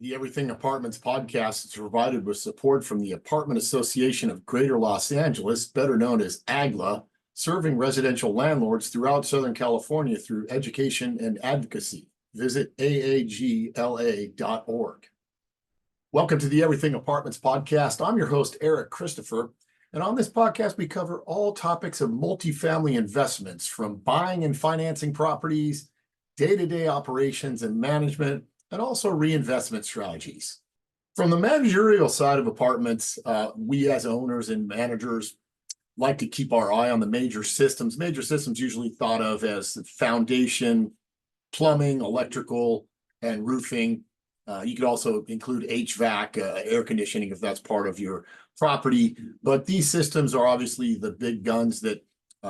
The Everything Apartments podcast is provided with support from the Apartment Association of Greater Los Angeles, better known as AGLA, serving residential landlords throughout Southern California through education and advocacy. Visit aagla.org. Welcome to the Everything Apartments podcast. I'm your host, Eric Christopher. And on this podcast, we cover all topics of multifamily investments, from buying and financing properties, day-to-day operations and management, and also reinvestment strategies. From the managerial side of apartments, we as owners and managers like to keep our eye on the major systems. Major systems usually thought of as foundation, plumbing, electrical, and roofing. You could also include HVAC, air conditioning, if that's part of your property. But these systems are obviously the big guns that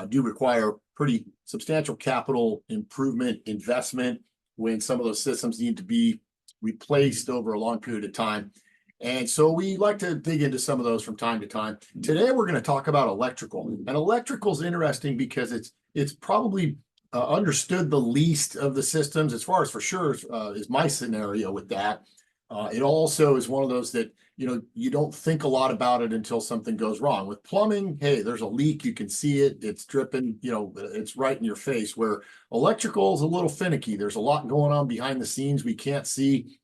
do require pretty substantial capital improvement investment when some of those systems need to be replaced over a long period of time. And so we like to dig into some of those from time to time. Today, we're going to talk about electrical. And electrical is interesting because it's probably understood the least of the systems, as far as for sure is my scenario with that. It also is one of those that, you don't think a lot about it until something goes wrong. With plumbing, hey, there's a leak, you can see it, it's dripping, it's right in your face. Where electrical is a little finicky. There's a lot going on behind the scenes we can't see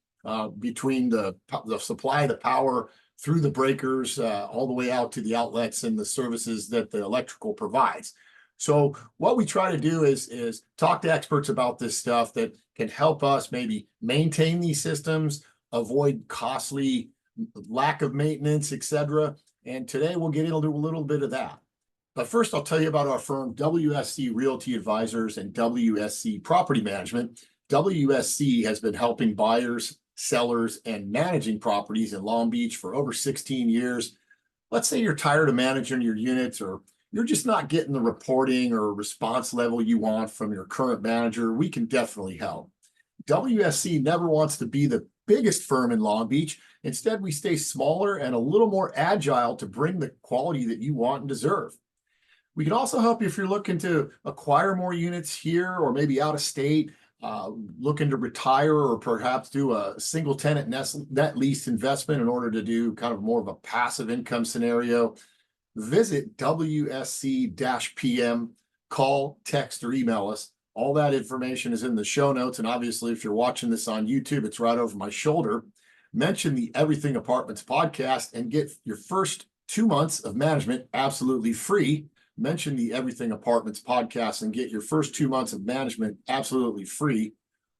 between the supply of the power through the breakers all the way out to the outlets and the services that the electrical provides. So what we try to do is talk to experts about this stuff that can help us maybe maintain these systems, avoid costly lack of maintenance, etc. And today we'll get into a little bit of that. But first, I'll tell you about our firm, WSC Realty Advisors and WSC Property Management. WSC has been helping buyers, sellers, and managing properties in Long Beach for over 16 years. Let's say you're tired of managing your units, or you're just not getting the reporting or response level you want from your current manager. We can definitely help. WSC never wants to be the biggest firm in Long Beach. Instead, we stay smaller and a little more agile to bring the quality that you want and deserve. We can also help you if you're looking to acquire more units here or maybe out of state, looking to retire, or perhaps do a single tenant net lease investment in order to do kind of more of a passive income scenario. Visit WSC-PM, call, text, or email us. All that information is in the show notes. And obviously, if you're watching this on YouTube, it's right over my shoulder. Mention the Everything Apartments podcast and get your first 2 months of management absolutely free. Mention the Everything Apartments podcast and get your first 2 months of management absolutely free.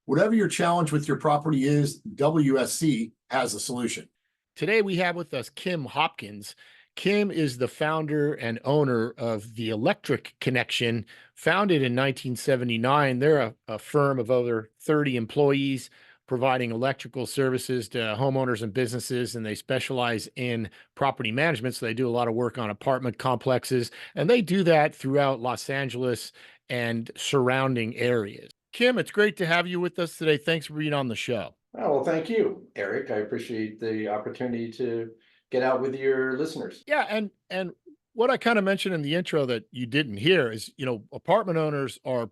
Whatever your challenge with your property is, WSC has a solution. Today, we have with us Kim Hopkins. Kim is the founder and owner of The Electric Connection, founded in 1979. They're a firm of over 30 employees providing electrical services to homeowners and businesses, and they specialize in property management. So they do a lot of work on apartment complexes, and they do that throughout Los Angeles and surrounding areas. Kim, it's great to have you with us today. Thanks for being on the show. Oh, well, thank you, Eric. I appreciate the opportunity to get out with your listeners. Yeah, and what I kind of mentioned in the intro that you didn't hear is, apartment owners are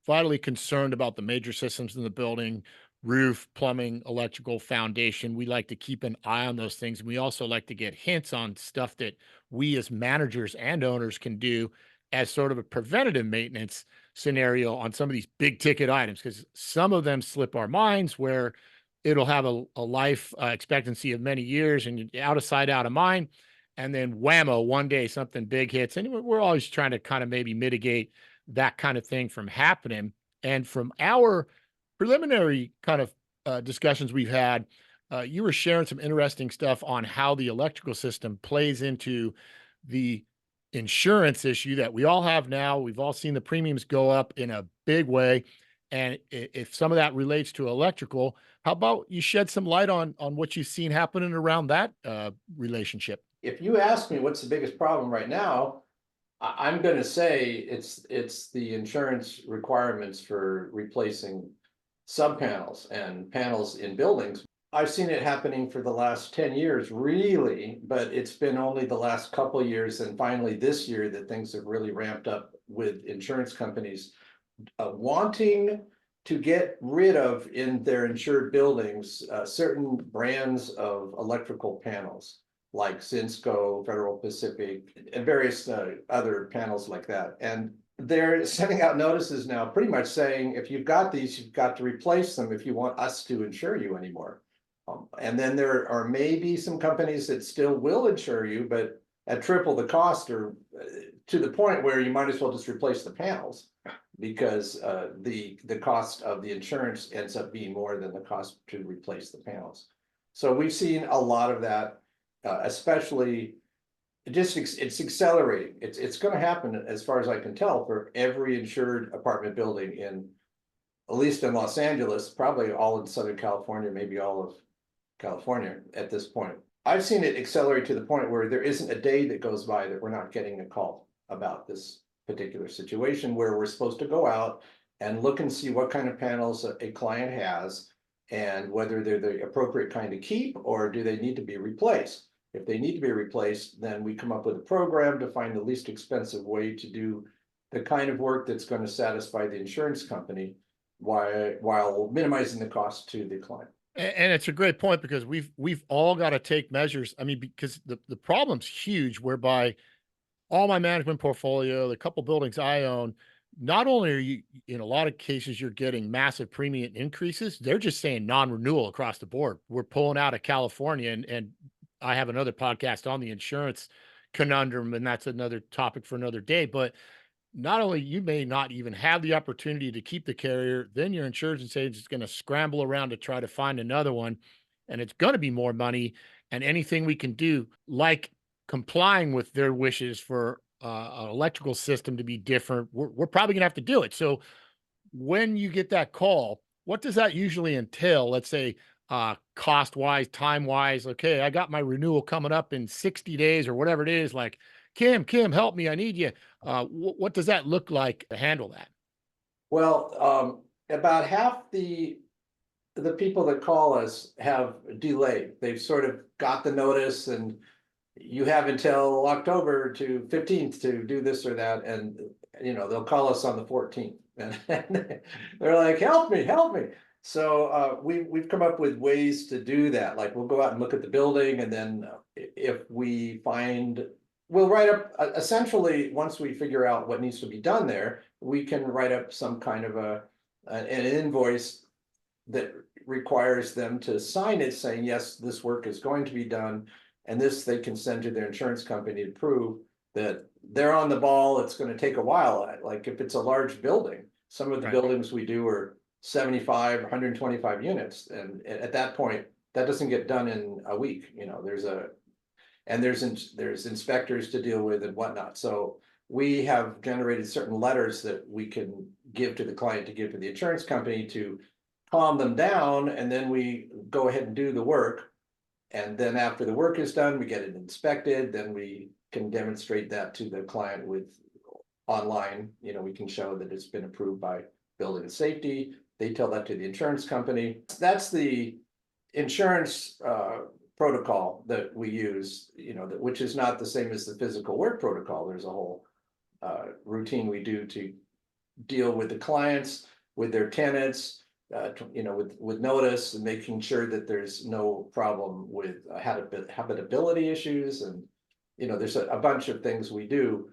vitally concerned about the major systems in the building: roof, plumbing, electrical, foundation. We like to keep an eye on those things. We also like to get hints on stuff that we as managers and owners can do as sort of a preventative maintenance scenario on some of these big ticket items, because some of them slip our minds, where it'll have a life expectancy of many years, and out of sight, out of mind. And then whammo, one day something big hits. And we're always trying to kind of maybe mitigate that kind of thing from happening. And from our preliminary kind of discussions we've had, you were sharing some interesting stuff on how the electrical system plays into the insurance issue that we all have now. We've all seen the premiums go up in a big way. And if some of that relates to electrical, how about you shed some light on what you've seen happening around that relationship? If you ask me what's the biggest problem right now, I'm going to say it's the insurance requirements for replacing subpanels and panels in buildings. I've seen it happening for the last 10 years, really, but it's been only the last couple of years and finally this year that things have really ramped up with insurance companies wanting to get rid of in their insured buildings, certain brands of electrical panels, like Zinsco, Federal Pacific, and various other panels like that. And they're sending out notices now, pretty much saying, if you've got these, you've got to replace them if you want us to insure you anymore. And then there are maybe some companies that still will insure you, but at triple the cost, or to the point where you might as well just replace the panels, because the cost of the insurance ends up being more than the cost to replace the panels. So we've seen a lot of that, especially it's accelerating. It's going to happen, as far as I can tell, for every insured apartment building in, at least in Los Angeles, probably all in Southern California, maybe all of California at this point. I've seen it accelerate to the point where there isn't a day that goes by that we're not getting a call about this particular situation, where we're supposed to go out and look and see what kind of panels a client has and whether they're the appropriate kind to keep, or do they need to be replaced. If they need to be replaced, then we come up with a program to find the least expensive way to do the kind of work that's going to satisfy the insurance company while minimizing the cost to the client. And it's a great point, because we've all got to take measures. I mean, because the problem's huge, whereby all my management portfolio, the couple buildings I own, not only are you, in a lot of cases, you're getting massive premium increases, they're just saying non-renewal across the board. We're pulling out of California, and I have another podcast on the insurance conundrum, and that's another topic for another day. But not only you may not even have the opportunity to keep the carrier, then your insurance agent is going to scramble around to try to find another one, and it's going to be more money. And anything we can do, like complying with their wishes for an electrical system to be different, we're probably going to have to do it. So when you get that call, what does that usually entail? Let's say cost wise, time wise. Okay, I got my renewal coming up in 60 days or whatever it is. Like, Kim, help me, I need you. What does that look like to handle that? Well, about half the people that call us have delayed. They've sort of got the notice, and you have until October 15th to do this or that, and they'll call us on the 14th, and they're like, help me. So we've come up with ways to do that. Like, we'll go out and look at the building, and then if we find, we'll write up, essentially, once we figure out what needs to be done there, we can write up some kind of an invoice that requires them to sign it, saying, yes, this work is going to be done. And this they can send to their insurance company to prove that they're on the ball. It's going to take a while. Like, if it's a large building, some of the buildings we do are 75, 125 units. And at that point, that doesn't get done in a week. There's inspectors to deal with and whatnot. So we have generated certain letters that we can give to the client, to give to the insurance company, to calm them down. And then we go ahead and do the work. And then after the work is done, we get it inspected. Then we can demonstrate that to the client with online. We can show that it's been approved by Building and Safety. They tell that to the insurance company. That's the insurance protocol that we use, which is not the same as the physical work protocol. There's a whole routine we do to deal with the clients, with their tenants, with notice, and making sure that there's no problem with habitability issues. And there's a bunch of things we do,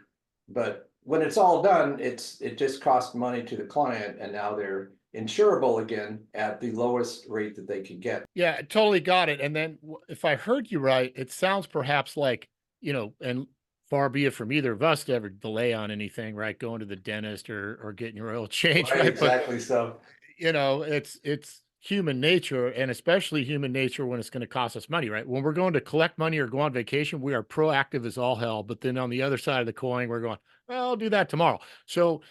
but when it's all done, it just costs money to the client, and now they're insurable again at the lowest rate that they can get. Yeah, totally got it. And then if I heard you right, it sounds perhaps like, and far be it from either of us to ever delay on anything, right? Going to the dentist or getting your oil changed, right? Exactly. So, it's human nature, and especially human nature when it's going to cost us money, right? When we're going to collect money or go on vacation, we are proactive as all hell. But then on the other side of the coin, we're going, well, I'll do that tomorrow. So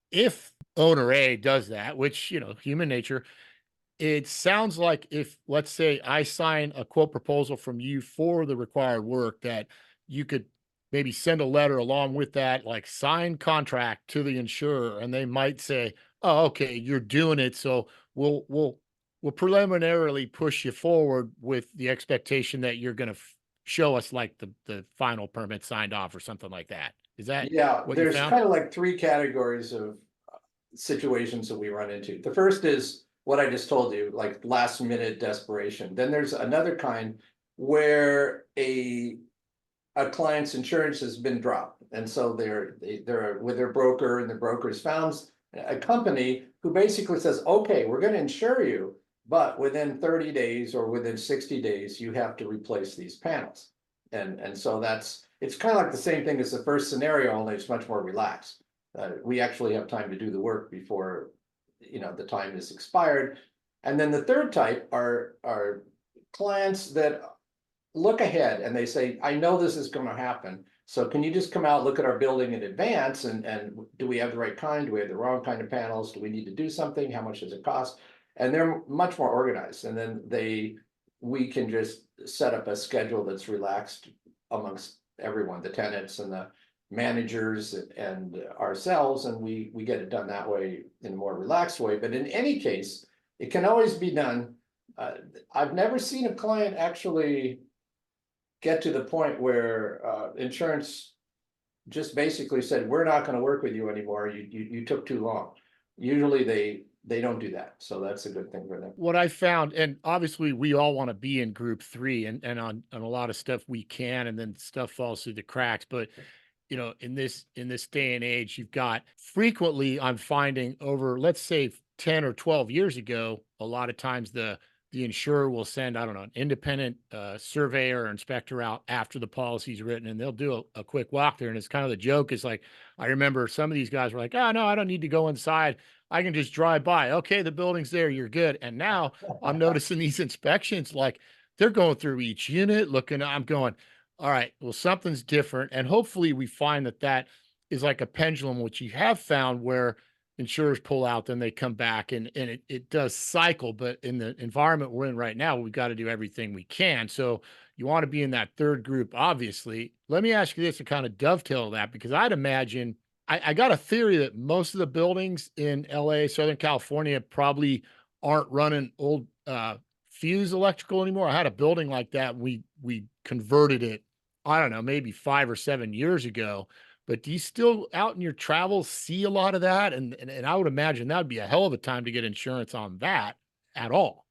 if owner A does that, which, human nature, it sounds like if, let's say, I sign a quote proposal from you for the required work, that you could maybe send a letter along with that, like signed contract to the insurer, and they might say, oh, okay, you're doing it. So we'll preliminarily push you forward with the expectation that you're going to show us like the final permit signed off or something like that. Is that yeah, what you there's found? kind of like three categories of situations that we run into. The first is what I just told you, like last minute desperation. Then there's another kind where a client's insurance has been dropped. And so they're with their broker, and the broker's found a company who basically says, okay, we're going to insure you, but within 30 days or within 60 days, you have to replace these panels. And so it's kind of like the same thing as the first scenario, only it's much more relaxed. We actually have time to do the work before, the time is expired. And then the third type are clients that look ahead and they say, I know this is going to happen. So can you just come out, look at our building in advance, and do we have the right kind? Do we have the wrong kind of panels? Do we need to do something? How much does it cost? And they're much more organized. And then we can just set up a schedule that's relaxed amongst everyone, the tenants and the managers and ourselves, and we get it done that way in a more relaxed way. But in any case, it can always be done. I've never seen a client actually get to the point where insurance just basically said, we're not going to work with you anymore. You took too long. Usually they don't do that. So that's a good thing for them. What I found, and obviously we all want to be in group 3 and on a lot of stuff we can, and then stuff falls through the cracks. But in this day and age, you've got frequently, I'm finding over, let's say 10 or 12 years ago, a lot of times the insurer will send, I don't know, an independent surveyor or inspector out after the policy's written, and they'll do a quick walkthrough. And it's kind of the joke is like, I remember some of these guys were like, oh, no, I don't need to go inside. I can just drive by. Okay, the building's there. You're good. And now I'm noticing these inspections, like they're going through each unit looking, I'm going, all right, well, something's different. And hopefully we find that is like a pendulum, which you have found where insurers pull out, then they come back, and it does cycle. But in the environment we're in right now, we've got to do everything we can. So you want to be in that third group, obviously. Let me ask you this to kind of dovetail that, because I'd imagine, I got a theory that most of the buildings in LA, Southern California, probably aren't running old fuse electrical anymore. I had a building like that. We converted it, I don't know, maybe 5 or 7 years ago. But do you still out in your travels see a lot of that? And I would imagine that would be a hell of a time to get insurance on that at all.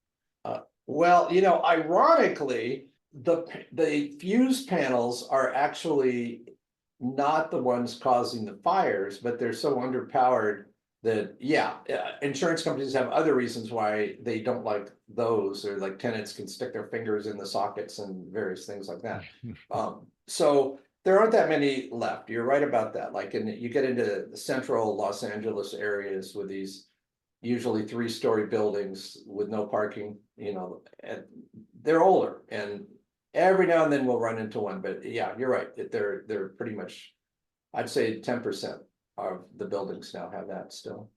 Well, ironically, the fuse panels are actually not the ones causing the fires, but they're so underpowered that, insurance companies have other reasons why they don't like those, or like tenants can stick their fingers in the sockets and various things like that. So there aren't that many left. You're right about that. Like, you get into the central Los Angeles areas with these usually 3-story buildings with no parking, and they're older, and every now and then we'll run into one. But yeah, you're right. They're pretty much, I'd say 10% of the buildings now have that still.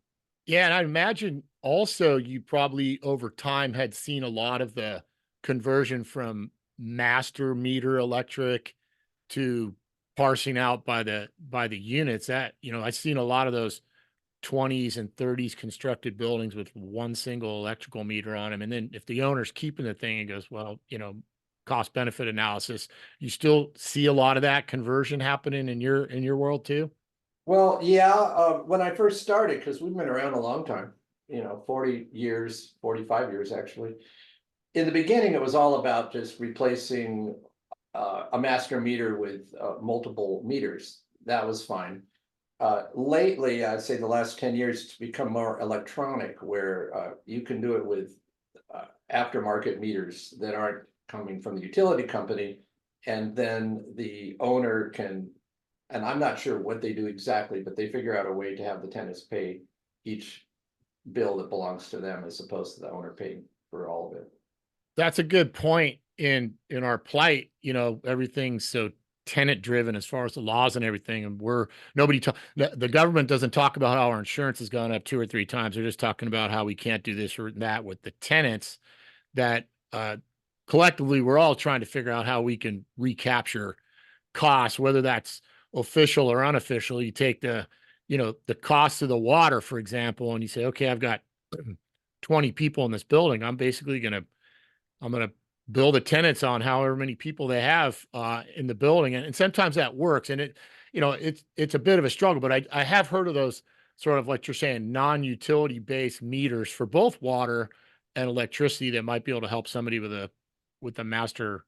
Yeah, and I imagine also you probably over time had seen a lot of the conversion from master meter electric to parsing out by the units. That, I've seen a lot of those 20s and 30s constructed buildings with one single electrical meter on them. And then if the owner's keeping the thing and goes, well, cost benefit analysis, you still see a lot of that conversion happening in your world too? Well, yeah, when I first started, because we've been around a long time, 40 years, 45 years actually. In the beginning, it was all about just replacing a master meter with multiple meters. That was fine. Lately, I'd say the last 10 years, it's become more electronic, where you can do it with aftermarket meters that aren't coming from the utility company. And then the owner can, and I'm not sure what they do exactly, but they figure out a way to have the tenants pay each bill that belongs to them, as opposed to the owner paying for all of it. That's a good point. In our plight, everything's so tenant driven as far as the laws and everything. And the government doesn't talk about how our insurance has gone up 2 or 3 times. They're just talking about how we can't do this or that with the tenants, that collectively we're all trying to figure out how we can recapture costs, whether that's official or unofficial. You take the cost of the water, for example, and you say, okay, I've got 20 people in this building. I'm basically going to bill the tenants on however many people they have in the building. And sometimes that works. And it's a bit of a struggle, but I have heard of those sort of like you're saying, non-utility based meters for both water and electricity that might be able to help somebody with a master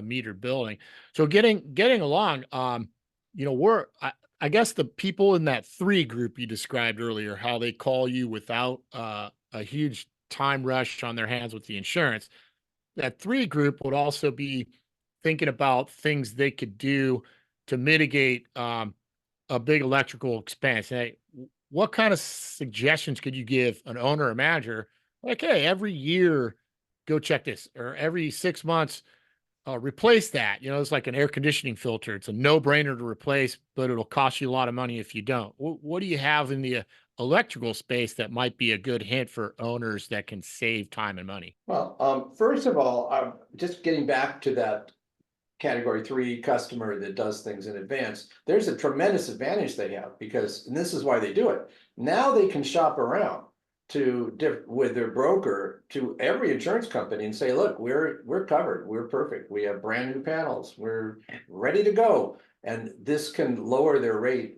meter building. So getting along, I guess the people in that 3 group you described earlier, how they call you without a huge time rush on their hands with the insurance. That 3 group would also be thinking about things they could do to mitigate a big electrical expense. Hey, what kind of suggestions could you give an owner or manager? Like, hey, every year, go check this, or every 6 months, replace that. It's like an air conditioning filter. It's a no-brainer to replace, but it'll cost you a lot of money if you don't. What do you have in the electrical space that might be a good hint for owners that can save time and money? Well, first of all, just getting back to that category 3 customer that does things in advance, there's a tremendous advantage they have because, and this is why they do it. Now they can shop around with their broker to every insurance company and say, look, we're covered, we're perfect, we have brand new panels, we're ready to go. And this can lower their rate,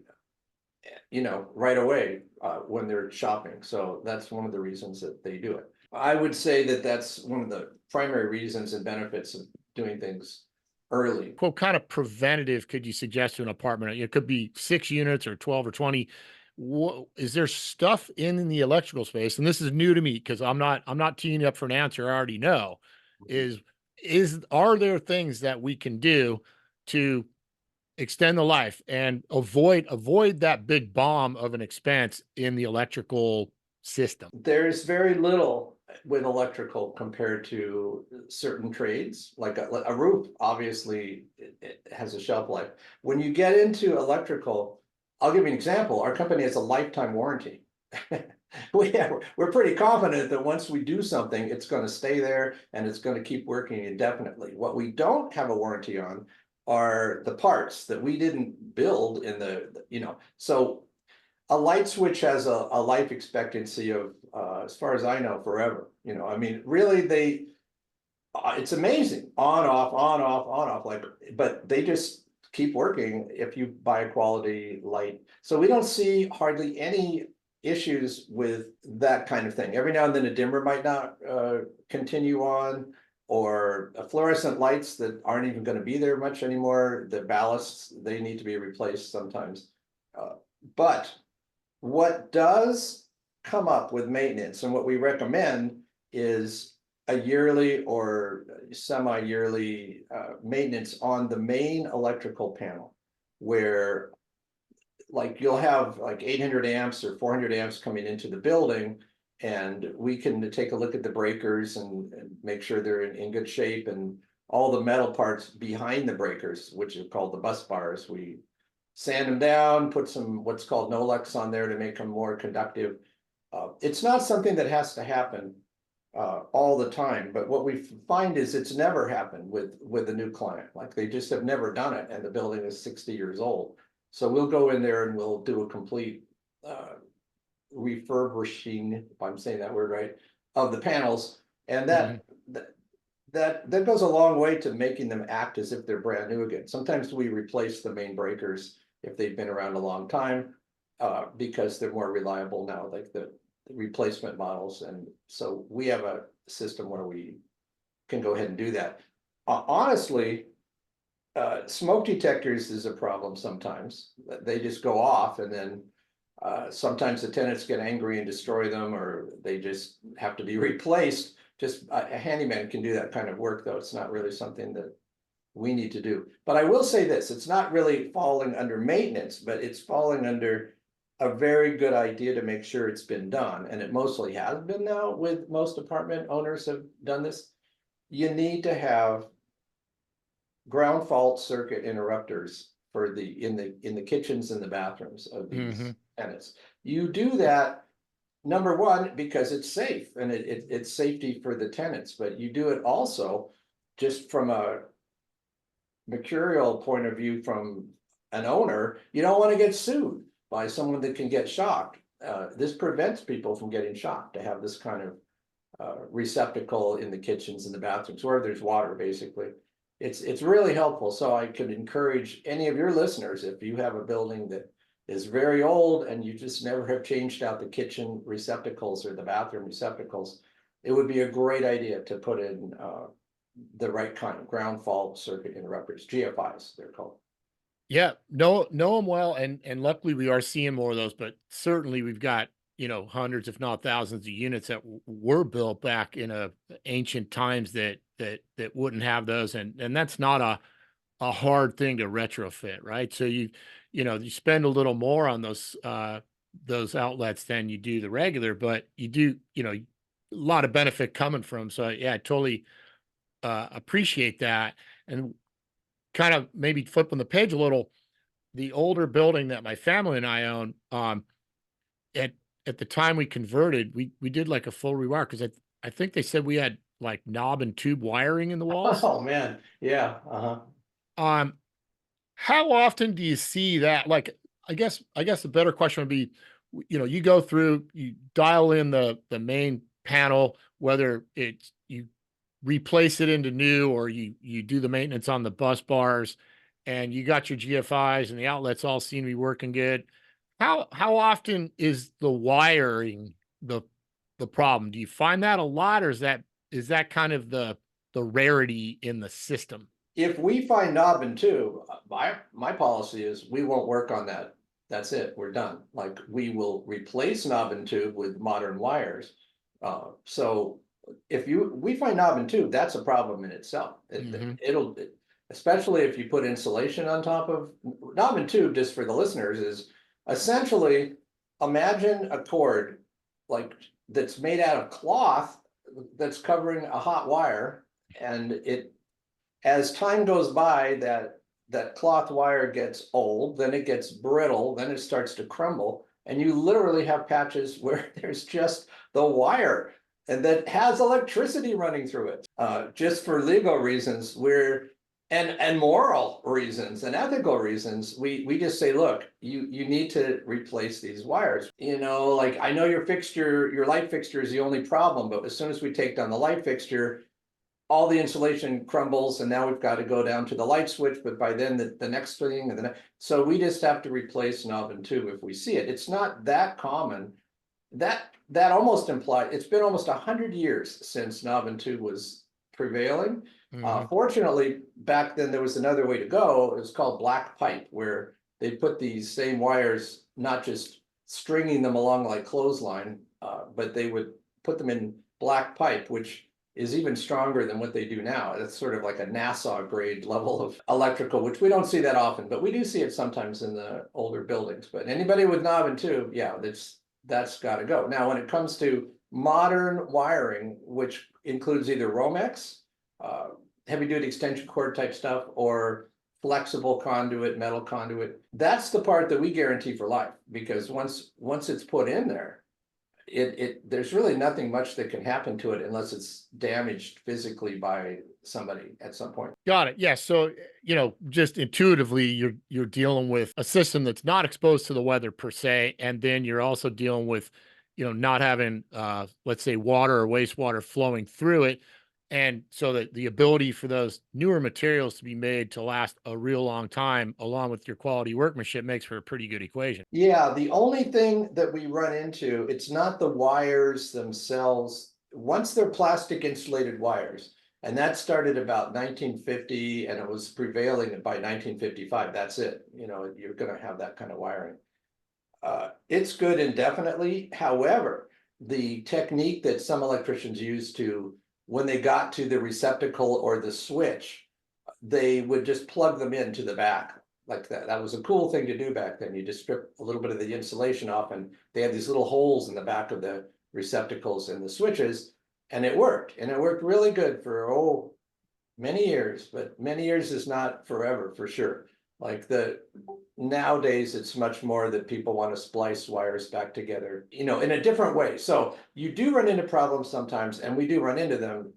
right away when they're shopping. So that's one of the reasons that they do it. I would say that that's one of the primary reasons and benefits of doing things early. What kind of preventative could you suggest to an apartment? It could be 6 units or 12 or 20. Is there stuff in the electrical space? And this is new to me because I'm not teeing you up for an answer. I already know. Are there things that we can do to extend the life and avoid that big bomb of an expense in the electrical system? There's very little with electrical compared to certain trades, like a roof, obviously it has a shelf life. When you get into electrical, I'll give you an example. Our company has a lifetime warranty. We're pretty confident that once we do something, it's going to stay there and it's going to keep working indefinitely. What we don't have a warranty on are the parts that we didn't build in so a light switch has a life expectancy of, as far as I know, forever. I mean, really, it's amazing. On, off, on, off, on, off. But they just keep working if you buy a quality light. So we don't see hardly any issues with that kind of thing. Every now and then a dimmer might not continue on, or fluorescent lights that aren't even going to be there much anymore. The ballasts, they need to be replaced sometimes. But what does come up with maintenance and what we recommend is a yearly or semi-yearly maintenance on the main electrical panel, where like you'll have like 800 amps or 400 amps coming into the building, and we can take a look at the breakers and make sure they're in good shape, and all the metal parts behind the breakers, which are called the bus bars, we sand them down, put some what's called Nolex on there to make them more conductive. It's not something that has to happen all the time, but what we find is it's never happened with a new client. Like they just have never done it, and the building is 60 years old. So we'll go in there and we'll do a complete refurbishing, if I'm saying that word right, of the panels, and that goes a long way to making them act as if they're brand new again. Sometimes we replace the main breakers if they've been around a long time because they're more reliable now, like the replacement models. And so we have a system where we can go ahead and do that. Honestly, smoke detectors is a problem sometimes. They just go off, and then sometimes the tenants get angry and destroy them, or they just have to be replaced. Just a handyman can do that kind of work, though. It's not really something that we need to do. But I will say this, it's not really falling under maintenance, but it's falling under a very good idea to make sure it's been done. And it mostly has been now, with most apartment owners have done this. You need to have ground fault circuit interrupters for in the kitchens and the bathrooms of these tenants. You do that, number one, because it's safe, and it's safety for the tenants, but you do it also just from a mercurial point of view from an owner. You don't want to get sued by someone that can get shocked. This prevents people from getting shocked, to have this kind of receptacle in the kitchens and the bathrooms where there's water, basically. It's really helpful. So I could encourage any of your listeners, if you have a building that is very old and you just never have changed out the kitchen receptacles or the bathroom receptacles, it would be a great idea to put in the right kind of ground fault circuit interrupters, GFIs, they're called. Yeah, know them well, and luckily we are seeing more of those, but certainly we've got, hundreds, if not thousands of units that were built back in ancient times that wouldn't have those, and that's not a hard thing to retrofit, right? So you spend a little more on those outlets than you do the regular, but you do, a lot of benefit coming from. So yeah, I totally appreciate that. And kind of maybe flipping the page a little, the older building that my family and I own, at at the time we converted, we did like a full rewire because I think they said we had like knob and tube wiring in the walls. Oh, man, yeah, Um, how often do you see that? Like, I guess the better question would be, you go through, you dial in the main panel, whether it's you replace it into new or you do the maintenance on the bus bars, and you got your GFIs and the outlets all seem to be working good. How often is the wiring the problem? Do you find that a lot, or is that kind of the rarity in the system? if we find knob and tube, my policy is we won't work on that. That's it, we're done. Like, we will replace knob and tube with modern wires. So if we find knob and tube, that's a problem in itself. Mhm. Especially if you put insulation on top of knob and tube, just for the listeners, is essentially, imagine a cord like that's made out of cloth that's covering a hot wire, and as time goes by, that cloth wire gets old, then it gets brittle, then it starts to crumble, and you literally have patches where there's just the wire and that has electricity running through it. Just for legal reasons, and moral reasons and ethical reasons, we just say, look, you need to replace these wires. Like, I know your light fixture is the only problem, but as soon as we take down the light fixture, all the insulation crumbles, and now we've got to go down to the light switch, but by then the next thing and so we just have to replace knob and tube if we see it. It's not that common. That almost implies it's been almost 100 years since knob and tube was prevailing. Mhm. Fortunately, back then there was another way to go. It was called black pipe, where they put these same wires, not just stringing them along like clothesline, but they would put them in black pipe, which is even stronger than what they do now. It's sort of like a NASA grade level of electrical, which we don't see that often, but we do see it sometimes in the older buildings. But anybody with knob and tube, yeah, that's got to go. Now, when it comes to modern wiring, which includes either Romex, heavy duty extension cord type stuff, or flexible conduit, metal conduit, that's the part that we guarantee for life, because once it's put in there, there's really nothing much that can happen to it unless it's damaged physically by somebody at some point. Got it. Yeah. So, just intuitively, you're dealing with a system that's not exposed to the weather per se, and then you're also dealing with, not having, let's say, water or wastewater flowing through it, and so that the ability for those newer materials to be made to last a real long time, along with your quality workmanship, makes for a pretty good equation. Yeah, the only thing that we run into, it's not the wires themselves. Once they're plastic insulated wires, and that started about 1950, and it was prevailing by 1955. That's it. You're going to have that kind of wiring. It's good indefinitely. However, the technique that some electricians use when they got to the receptacle or the switch, they would just plug them into the back like that. That was a cool thing to do back then. You just strip a little bit of the insulation off, and they had these little holes in the back of the receptacles and the switches, and it worked. And it worked really good for many years, but many years is not forever, for sure. Like, nowadays it's much more that people want to splice wires back together, in a different way. So you do run into problems sometimes, and we do run into them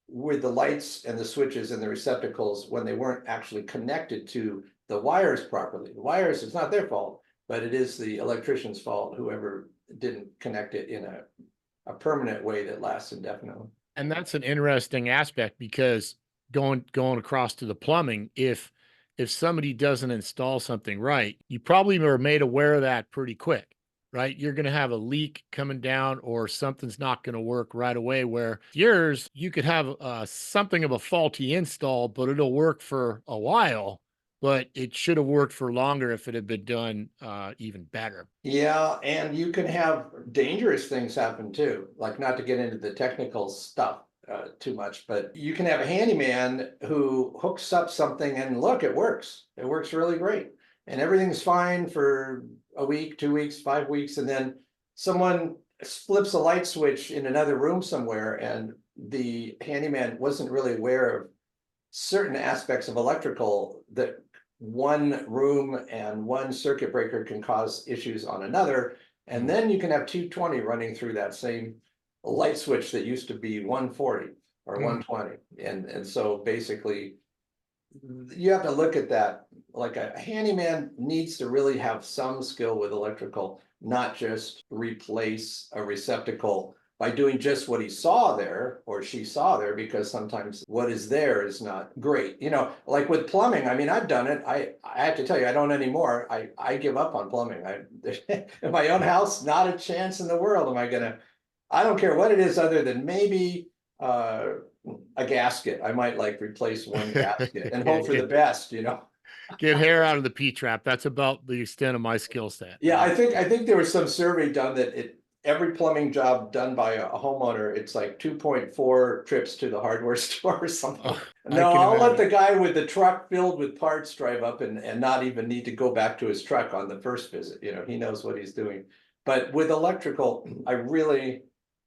with the lights and the switches and the receptacles when they weren't actually connected to the wires properly. The wires, it's not their fault, but it is the electrician's fault, whoever didn't connect it in a permanent way that lasts indefinitely. And that's an interesting aspect, because going across to the plumbing, if if somebody doesn't install something right, you probably are made aware of that pretty quick, right? You're going to have a leak coming down or something's not going to work right away. Where yours, you could have something of a faulty install, but it'll work for a while, but it should have worked for longer if it had been done even better. Yeah, and you can have dangerous things happen too, like not to get into the technical stuff too much, but you can have a handyman who hooks up something and look, it works. It works really great. And everything's fine for a week, 2 weeks, 5 weeks, and then someone flips a light switch in another room somewhere, and the handyman wasn't really aware of certain aspects of electrical that one room and one circuit breaker can cause issues on another. And then you can have 220 running through that same light switch that used to be 140 or 120. And so basically you have to look at that. Like a handyman needs to really have some skill with electrical, not just replace a receptacle by doing just what he saw there or she saw there, because sometimes what is there is not great. You know, like with plumbing, I mean, I've done it. I have to tell you, I don't anymore. I give up on plumbing. In my own house, not a chance in the world am I gonna, I don't care what it is other than maybe a gasket. I might like replace one gasket and hope for the best, you know. Get hair out of the P-trap. That's about the extent of my skill set. Yeah, I think there was some survey done that every plumbing job done by a homeowner, it's like 2.4 trips to the hardware store or something. Oh, No, I'll let the guy with the truck filled with parts drive up and not even need to go back to his truck on the first visit. You know, he knows what he's doing. But with electrical, I really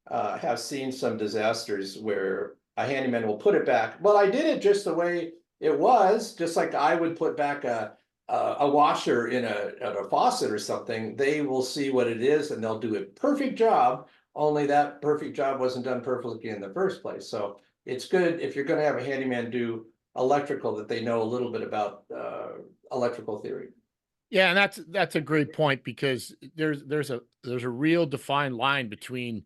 have seen some disasters where a handyman will put it back. Well, I did it just the way it was, just like I would put back a washer in a faucet or something. They will see what it is and they'll do a perfect job, only that perfect job wasn't done perfectly in the first place. So it's good if you're going to have a handyman do electrical that they know a little bit about electrical theory. Yeah, and that's a great point, because there's a real defined line between,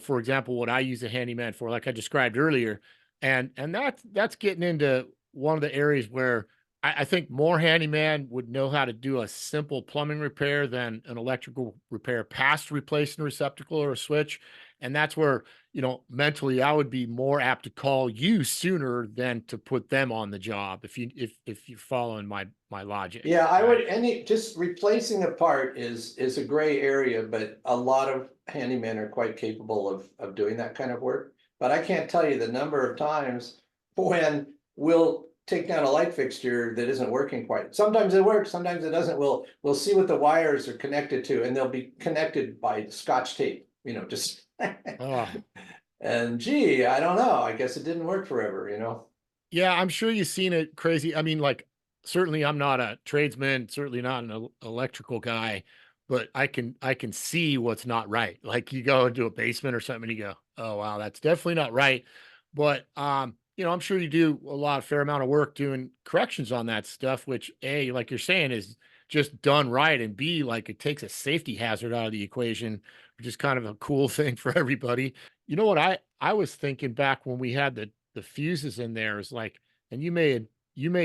for example, what I use a handyman for, like I described earlier, and that's getting into one of the areas where I think more handyman would know how to do a simple plumbing repair than an electrical repair past replacing a receptacle or a switch. And that's where, mentally I would be more apt to call you sooner than to put them on the job, if you're following my logic. Yeah, I would, just replacing a part is a gray area, but a lot of handymen are quite capable of doing that kind of work. But I can't tell you the number of times when we'll take down a light fixture that isn't working quite. Sometimes it works, sometimes it doesn't. We'll see what the wires are connected to, and they'll be connected by Scotch tape, just. Oh. And gee, I don't know. I guess it didn't work forever. Yeah, I'm sure you've seen it crazy. I mean, like, certainly I'm not a tradesman, certainly not an electrical guy, but I can see what's not right. Like, you go into a basement or something and you go, oh wow, that's definitely not right. But I'm sure you do a fair amount of work doing corrections on that stuff, which A, like you're saying, is just done right, and B, like, it takes a safety hazard out of the equation, which is kind of a cool thing for everybody. You know what I was thinking back when we had the fuses in there is like, and you may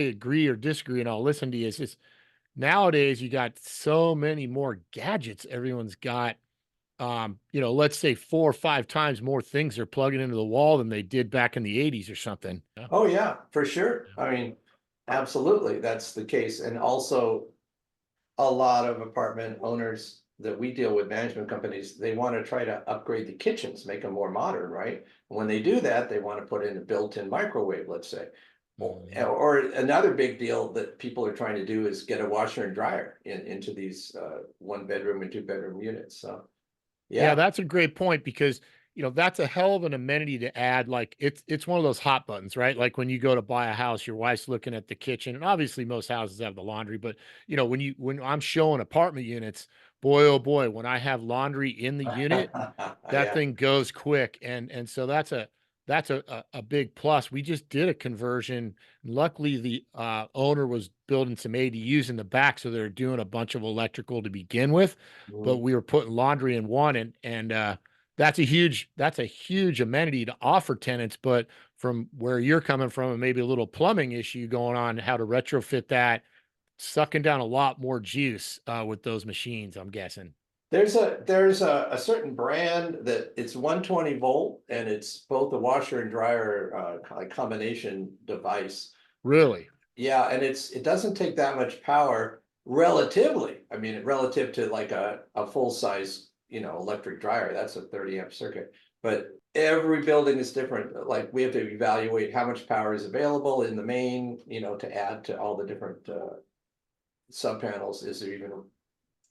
agree or disagree, and I'll listen to you. It's just, nowadays you got so many more gadgets. Everyone's got, let's say 4 or 5 times more things they're plugging into the wall than they did back in the 80s or something. Oh yeah, for sure. I mean, absolutely, that's the case. And also a lot of apartment owners that we deal with, management companies, they want to try to upgrade the kitchens, make them more modern, right? When they do that, they want to put in a built-in microwave, let's say. Or another big deal that people are trying to do is get a washer and dryer into these 1-bedroom and 2-bedroom units. So yeah, that's a great point, because that's a hell of an amenity to add. Like, it's one of those hot buttons, right? Like when you go to buy a house, your wife's looking at the kitchen, and obviously most houses have the laundry, but when I'm showing apartment units, boy, oh boy, when I have laundry in the unit, that thing goes quick. And so that's a big plus. We just did a conversion. Luckily, the owner was building some ADUs in the back, so they're doing a bunch of electrical to begin with, but we were putting laundry in one, and that's a huge amenity to offer tenants. But from where you're coming from and maybe a little plumbing issue going on, how to retrofit that, sucking down a lot more juice with those machines, I'm guessing. There's a certain brand that it's 120 volt and it's both a washer and dryer combination device. Really? Yeah, and it doesn't take that much power relatively. I mean, relative to like a full size, electric dryer, that's a 30 amp circuit. But every building is different. Like we have to evaluate how much power is available in the main, to add to all the different sub panels. Is there even,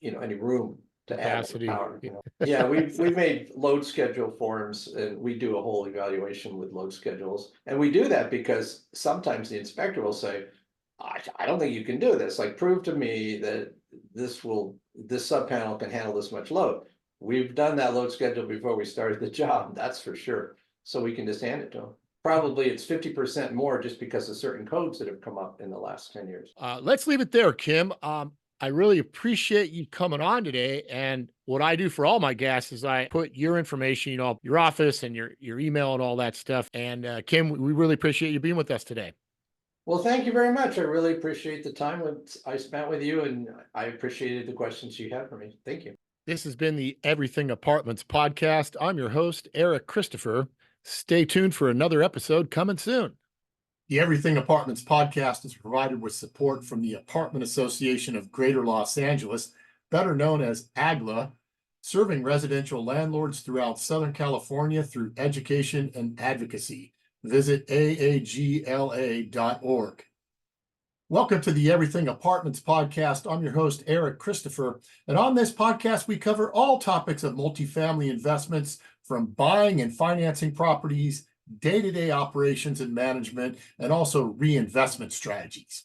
any room to add Capacity. power? Yeah, we've made load schedule forms and we do a whole evaluation with load schedules. And we do that because sometimes the inspector will say, I don't think you can do this. Like, prove to me that this sub panel can handle this much load. We've done that load schedule before we started the job, that's for sure. So we can just hand it to them. Probably it's 50% more just because of certain codes that have come up in the last 10 years. Let's leave it there, Kim. I really appreciate you coming on today. And what I do for all my guests is I put your information, your office and your email and all that stuff. And Kim, we really appreciate you being with us today. Well, thank you very much. I really appreciate the time I spent with you, and I appreciated the questions you had for me. Thank you. This has been the Everything Apartments podcast. I'm your host, Eric Christopher. Stay tuned for another episode coming soon. The Everything Apartments podcast is provided with support from the Apartment Association of Greater Los Angeles, better known as AGLA, serving residential landlords throughout Southern California through education and advocacy. Visit aagla.org. Welcome to the Everything Apartments podcast. I'm your host, Eric Christopher. And on this podcast, we cover all topics of multifamily investments, from buying and financing properties, day-to-day operations and management, and also reinvestment strategies.